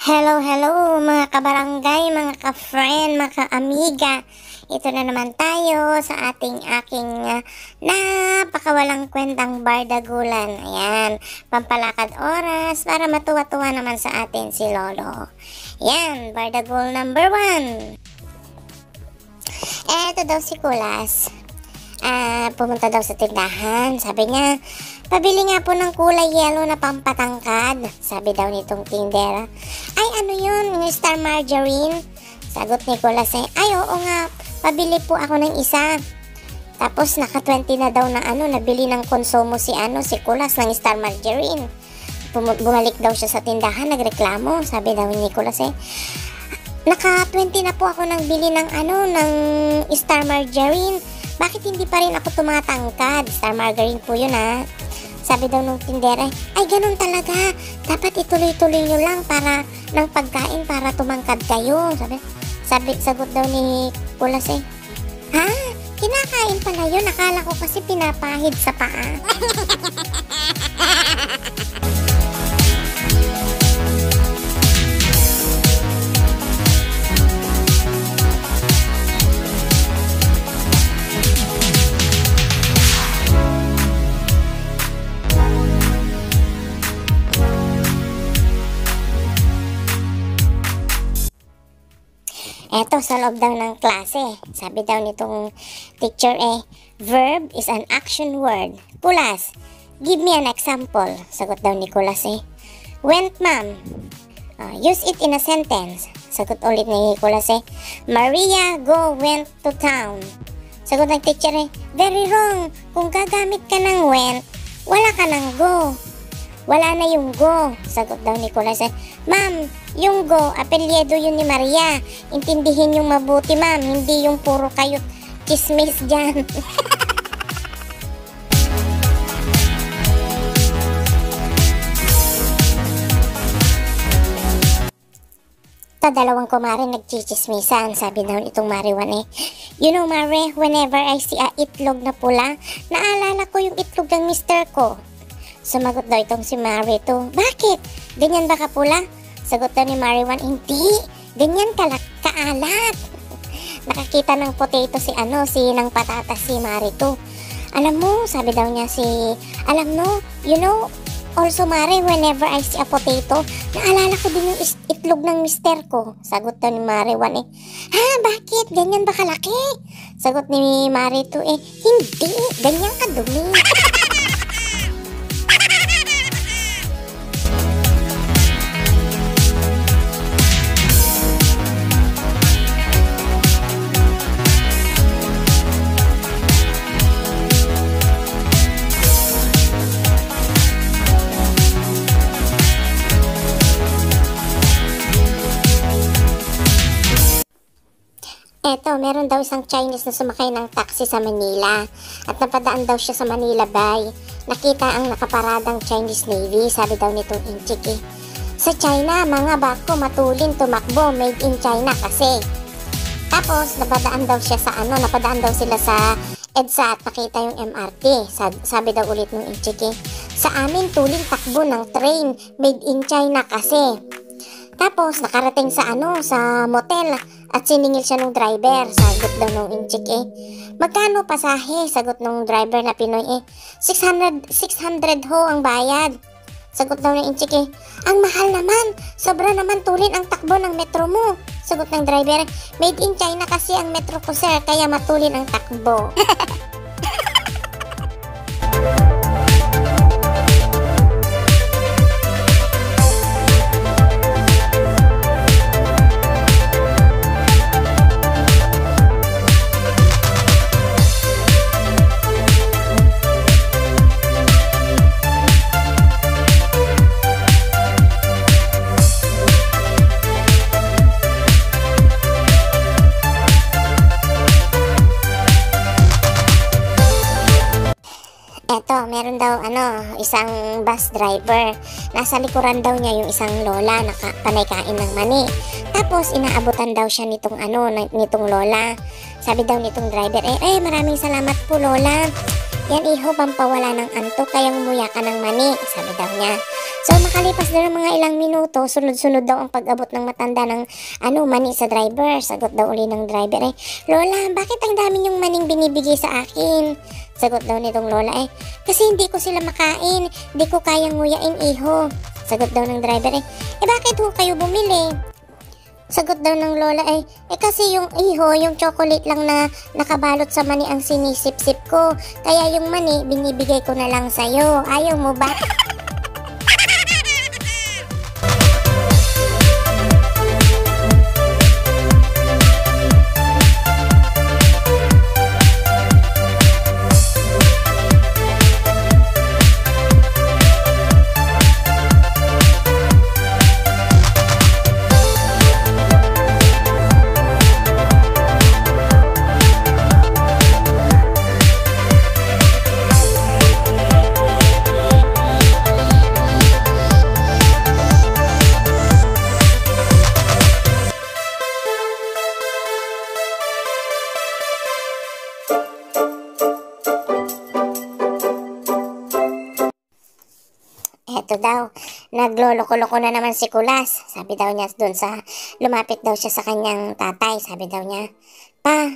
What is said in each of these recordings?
Hello, hello mga kabarangay, mga ka-friend, mga ka-amiga. Ito na naman tayo sa aking napakawalang kwentang bardagulan. Ayan, pampalakad oras para matuwa-tuwa naman sa atin si Lolo. Ayan, bardagul number 1. Eto daw si Kulas. Pumunta daw sa tindahan. Sabi niya, pabili nga po ng kulay yellow na pampatangkad. Sabi daw nitong tindera, ay ano yun, yung star margarine? Sagot ni Kulas ay oo nga, pabili po ako ng isa. Tapos naka 20 na daw na nabili ng konsumo si Kulas ng star margarine. Bumalik daw siya sa tindahan, nagreklamo. Sabi daw ni Kulas naka 20 na po ako nang bili ng ng star margarine. Bakit hindi pa rin ako tumatangkad? Star margarine po yun Sabi daw nung tindera, ay ganun talaga. Dapat ituloy-tuloy nyo lang para ng pagkain para tumangkad kayo. Sagot daw ni Kulas ha? Kinakain pala yun. Akala ko kasi pinapahid sa paa. Eto, sa loob daw ng klase, sabi daw nitong teacher verb is an action word. Kulas, give me an example. Sagot daw ni Kulas went ma'am. Use it in a sentence. Sagot ulit ni Kulas Maria went to town. Sagot ng teacher very wrong. Kung gagamit ka ng went, wala ka ng go. Wala na yung go. Sagot daw ni Kulas ma'am, yung go, apelyedo yun ni Maria. Intindihin yung mabuti ma'am, hindi yung puro kayo chismis dyan. Dalawang kumare nagchichismisan. Sabi daw itong Mariwan you know Mare, whenever I see a itlog na pula, naalala ko yung itlog ng mister ko. Sumagot daw itong si Mari to, bakit? Ganyan ba kapula? Sagot daw ni Mariwan, hindi. Ganyan kaalat. Nakakita ng potato si ng patatas si Mari to. Alam mo, sabi daw niya you know, also Mari, whenever I see a potato, naalala ko din yung itlog ng mister ko. Sagot daw ni Mariwan ha, bakit? Ganyan ba kalaki? Sagot ni Mari to hindi. Ganyan kadumi. Eto, meron daw isang Chinese na sumakay ng taxi sa Manila at napadaan daw siya sa Manila Bay. Nakita ang nakaparadang Chinese Navy. Sabi daw nitong Inchik sa China, mga barko matulin tumakbo, made in China kasi. Tapos, napadaan daw sila sa EDSA at nakita yung MRT. Sabi daw ulit ng Inchik sa amin tuling takbo ng train, made in China kasi. Tapos, nakarating sa motel at siningil siya ng driver. Sagot daw nung Inchik magkano pasahe? Sagot nung driver na Pinoy 600 ho ang bayad. Sagot daw ng Inchik ang mahal naman. Sobra naman tulin ang takbo ng metro mo. Sagot ng driver, made in China kasi ang metro ko sir, kaya matulin ang takbo. Eto, meron daw isang bus driver. Nasa likuran daw niya yung isang lola na panay kain ng mani. Tapos inaabutan daw siya nitong lola. Sabi daw nitong driver, maraming salamat po lola. Yan iho, pampawala ng antok, kaya umuya ka ng mani. Sabi daw niya. So makalipas na ng mga ilang minuto, sunod-sunod daw ang pag-abot ng matanda ng mani sa driver. Sagot daw uli ng driver Lola, bakit ang dami yung maning binibigay sa akin? Sagot daw nitong lola kasi hindi ko sila makain, hindi ko kayang nguyain iho. Sagot daw ng driver bakit ho kayo bumili? Sagot daw ng lola kasi yung iho, yung chocolate lang na nakabalot sa mani ang sinisip-sip ko. Kaya yung mani, binibigay ko na lang sa'yo. Ayaw mo ba? Eto daw, nagloloko-loko na naman si Kulas. Sabi daw niya doon lumapit daw siya sa kanyang tatay. Sabi daw niya, Pa,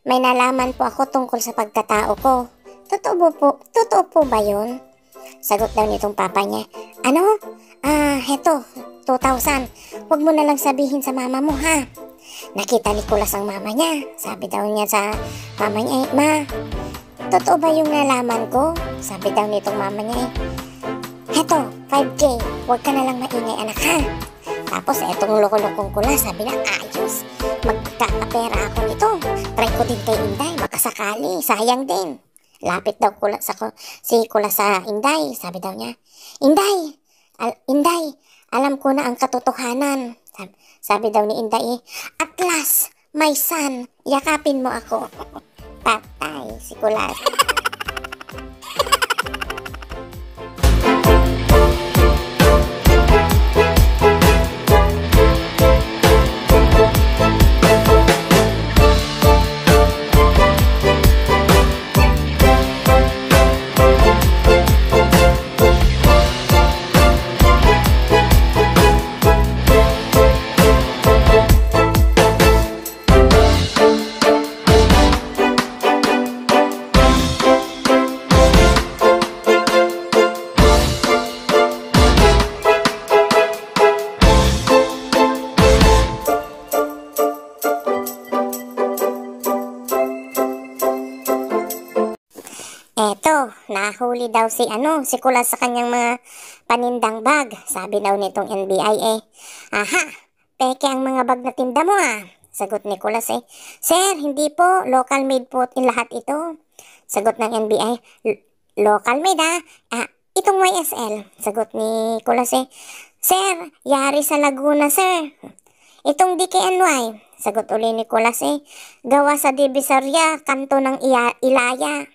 may nalaman po ako tungkol sa pagkatao ko. Totoo po ba yun? Sagot daw nitong papa niya, ano? Heto, 2,000. Huwag mo na lang sabihin sa mama mo ha. Nakita ni Kulas ang mama niya. Sabi daw niya sa mama niya, Ma, totoo ba yung nalaman ko? Sabi daw nitong mama niya Heto, 5K, huwag ka na lang maingay anak ha. Tapos etong loko-lokong Kulas, sabi na ayos, magkakapera ako nito. Try ko din kay Inday, baka sakali, sayang din. Lapit daw si Kulas sa Inday, sabi daw niya, Inday, alam ko na ang katotohanan. Sabi daw ni Inday, at last, my son, yakapin mo ako. Patay si Kulas. Eto, nahuli daw si Kulas sa kanyang mga panindang bag. Sabi daw nitong NBI aha, peke ang mga bag na tinda mo Sagot ni Kulas Sir, hindi po, local made po lahat ito. Sagot ng NBI, local made itong YSL. Sagot ni Kulas Sir, yari sa Laguna sir. Itong DKNY. Sagot uli ni Kulas gawa sa Divisoria, kanto ng Ilaya.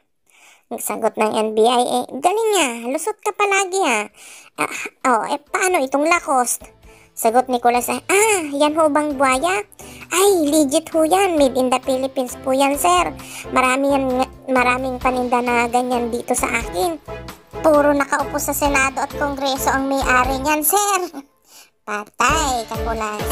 Sagot ng NBI galing nga, lusot ka palagi paano itong Lacoste? Sagot ni Kulas yan ho bang buhaya? Ay, legit ho yan, made in the Philippines po yan sir. Maraming paninda na ganyan dito sa akin. Puro nakaupo sa Senado at Kongreso ang may-ari niyan sir. Patay ka Kulas.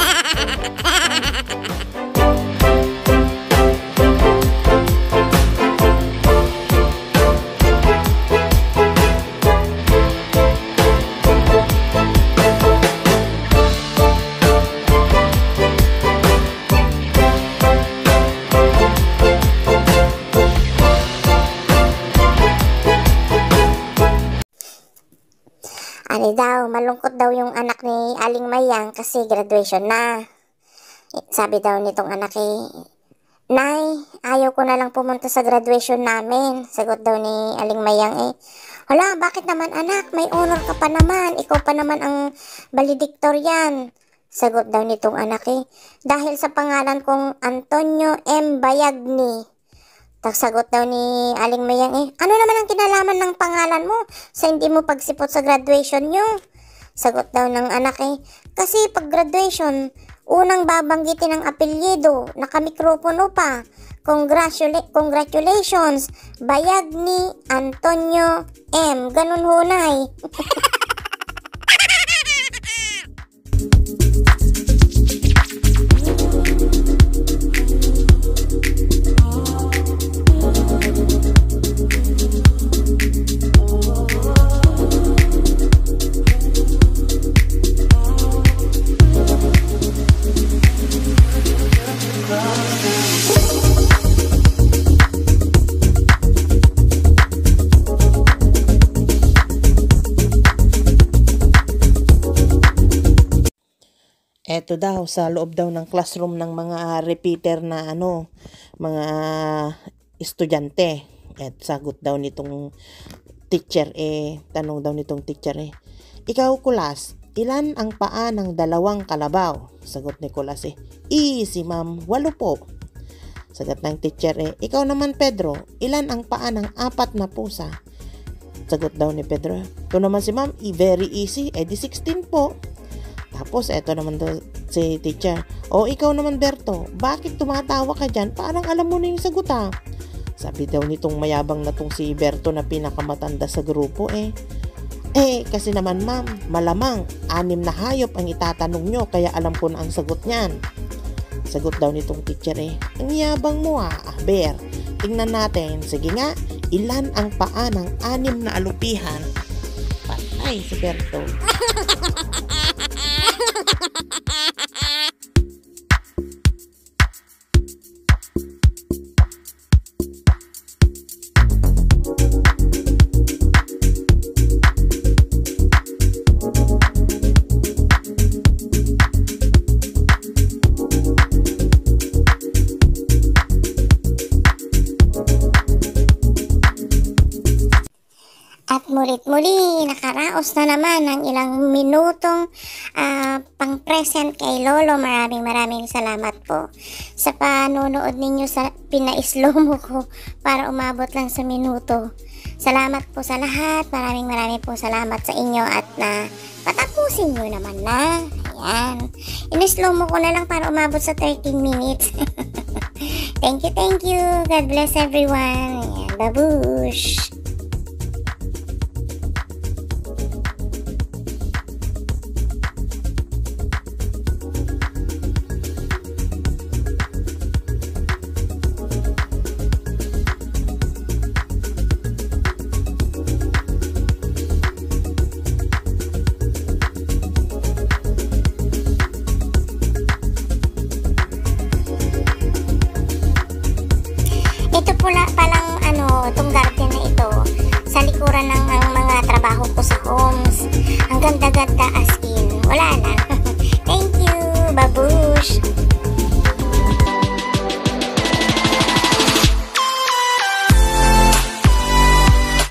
Malungkot daw yung anak ni Aling Mayang kasi graduation na. Sabi daw nitong anak Nay, ayaw ko na lang pumunta sa graduation namin. Sagot daw ni Aling Mayang hala, bakit naman anak? May honor ka pa naman. Ikaw pa naman ang valedictorian. Sagot daw nitong anak dahil sa pangalan kong Antonio M. Bayagni. Sagot daw ni Aling Mayang ano naman ang kinalaman ng pangalan mo sa hindi mo pagsipot sa graduation nyo? Sagot daw ng anak kasi pag graduation, unang babanggitin ang apelyido, nakamikropono pa. Congratulations, Bayagni Antonio M. Ganun hunay. eto daw sa loob daw ng classroom ng mga repeater na mga estudyante. At sagot daw nitong teacher tanong daw nitong teacher ikaw Kulas, ilan ang paa ng 2 kalabaw? Sagot ni Kulas easy ma'am, 8 po. Sagot ng teacher ikaw naman Pedro, ilan ang paa ng 4 na pusa? Sagot daw ni Pedro, ito naman si ma'am, very easy, di 16 po. Tapos eto naman daw si teacher, ikaw naman Berto, bakit tumatawa ka dyan? Parang alam mo na yung sagot Sabi daw nitong mayabang na tong si Berto na pinakamatanda sa grupo kasi naman ma'am, malamang 6 na hayop ang itatanong nyo kaya alam ko na ang sagot niyan. Sagot daw nitong teacher ang yabang mo Ber. Tingnan natin, sige nga, ilan ang paa ng 6 na alupihan? Patay si Berto. At mulit-muli, nakaraos na naman ng ilang minutong pang-present kay Lolo. Maraming salamat po sa panonood ninyo sa pina-slow mo ko para umabot lang sa minuto. Salamat po sa lahat. Maraming po salamat sa inyo at patapusin nyo naman na. Ayan. In-slow mo ko na lang para umabot sa 13 minutes. Thank you. God bless everyone. Ayan, babush.